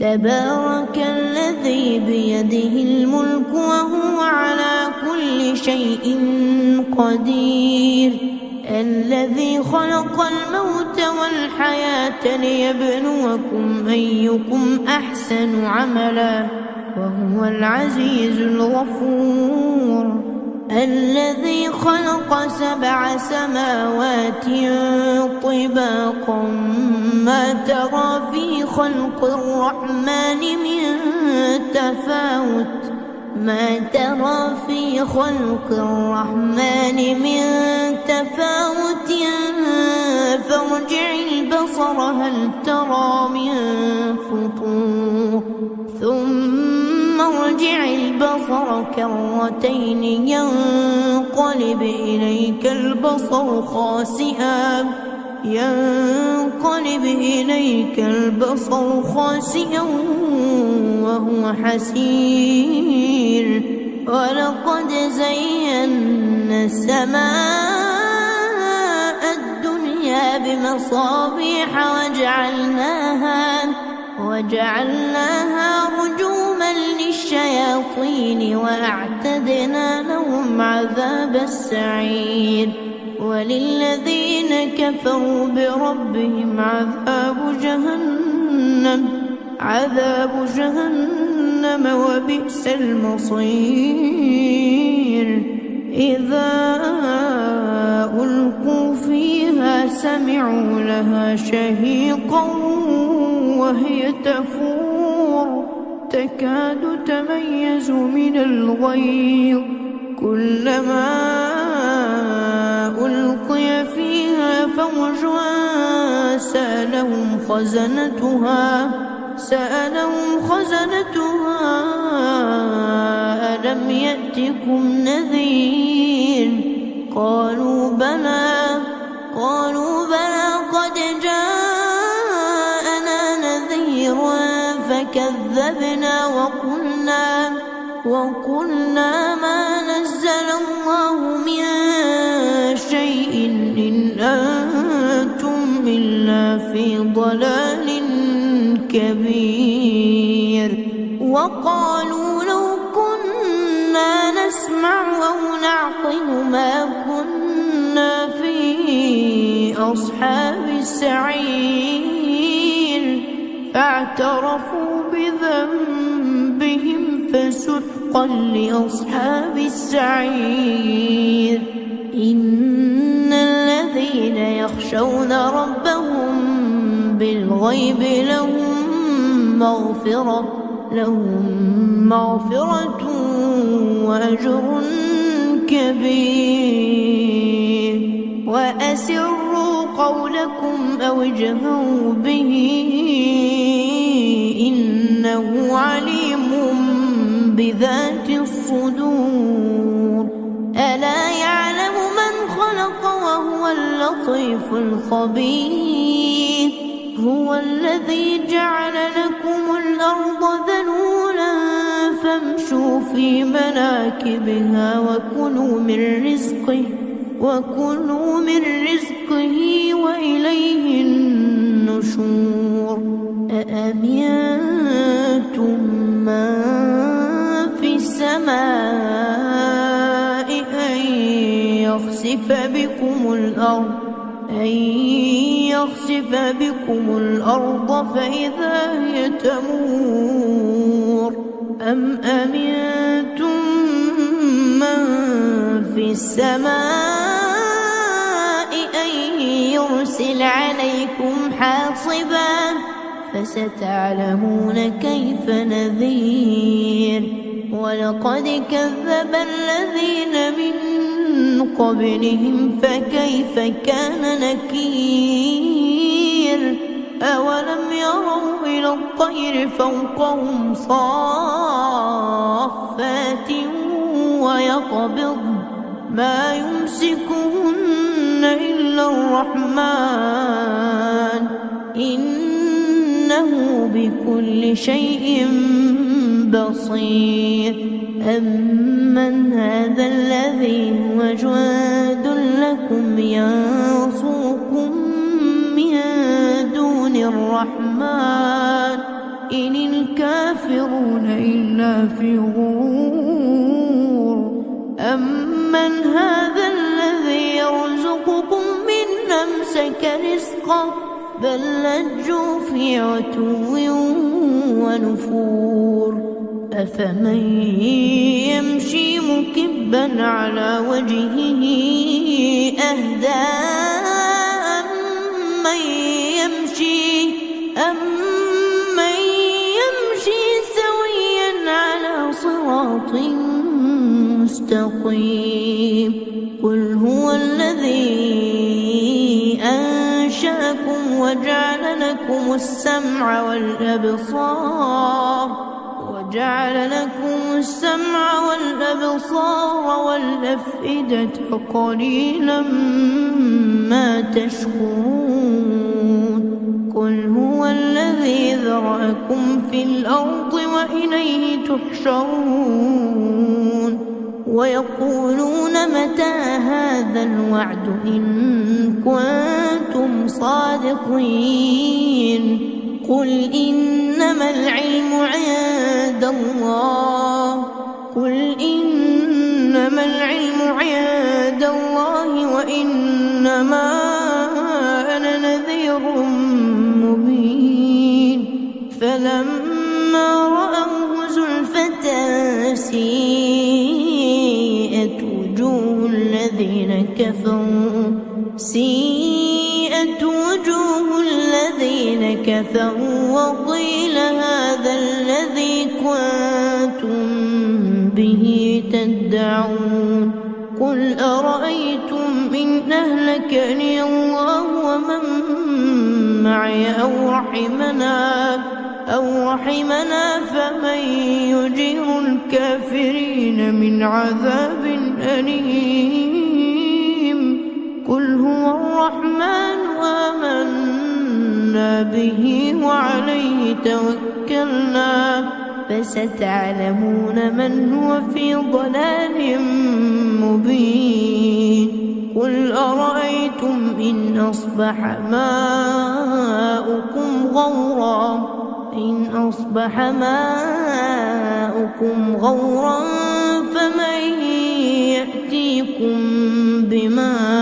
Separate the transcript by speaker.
Speaker 1: تبارك الذي بيده الملك وهو على كل شيء قدير الذي خلق الموت والحياة ليبلوكم أيكم أحسن عملا وهو العزيز الغفور الذي خلق 7 سماوات طباقا ما ترى في خلق الرحمن من تفاوت فارجع البصر هل ترى من فطور ثم ارجع البصر كرتين ينقلب إليك البصر خاسئا وهو حسير ولقد زينا السماء الدنيا بمصابيح وجعلناها رجوما للشياطين وأعتدنا لهم عذاب السعير وللذين كفروا بربهم عذاب جهنم وبئس المصير إذا ألقوا فيها سمعوا لها شهيقا وهي تفور تكاد تميز من الغيظ كلما ألقي فيها فوج سألهم خزنتها ألم يأتكم نذير قالوا بلى قد جاءنا نذير فكذبنا وقلنا ما نزل الله من شيء إن أنتم إلا في ضلال كبير وقالوا لو كنا نسمع أو نعقل ما كنا في أصحاب السعير فاعترفوا بذنبهم فسحقا لأصحاب السعير إن الذين يخشون ربهم بالغيب لهم مغفرة وأجر كبير وأسروا قولكم أو اجهروا به إنه عليم بذات الصدور ألا يعلم من خلق وهو اللطيف الخبير هو الذي جعل لكم الأرض ذلولا فامشوا في مناكبها وكلوا من رزقه وإليه النشور أأمنتم من في السماء أن يخسف بكم الأرض فإذا هي تمور أم أمنتم من في السماء أن يرسل عليكم حاصبا فستعلمون كيف نذير ولقد كذب الذين من قبلهم فكيف كان نكير أولم يروا إلى الطير فوقهم صافات ويقبض ما يمسكهن إلا الرحمن إنه بكل شيء بصير أمن هذا الذي هو جواد لكم ينصركم من دون الرحمن إن الكافرون إلا في غرور أمن هذا الذي يرزقكم من أمسك رزقه بل لجوا في عتو ونفور أفمن يمشي مكبا على وجهه أهدى أمن يمشي سويا على صراط مستقيم قل هو الذي أنشأكم وجعل لكم السمع والأبصار والأفئدة قليلا ما تشكرون قل هو الذي ذرأكم في الأرض وإليه تحشرون ويقولون متى هذا الوعد إن كنتم صادقين قل إنما العلم عند الله وإنما أنا نذير مبين فلما رأوه زلفة سيئت وجوه الذين كفروا وقيل هذا الذي كنتم به تدعون قل أرأيتم إن أهلكني الله ومن معي أو رحمنا فمن يجير الكافرين من عذاب أليم قل هو الرحمن آمنا به وعليه توكلنا فستعلمون من هو في ضلال مبين قل أرأيتم إن أصبح ماؤكم غورا فمن يأتيكم بماء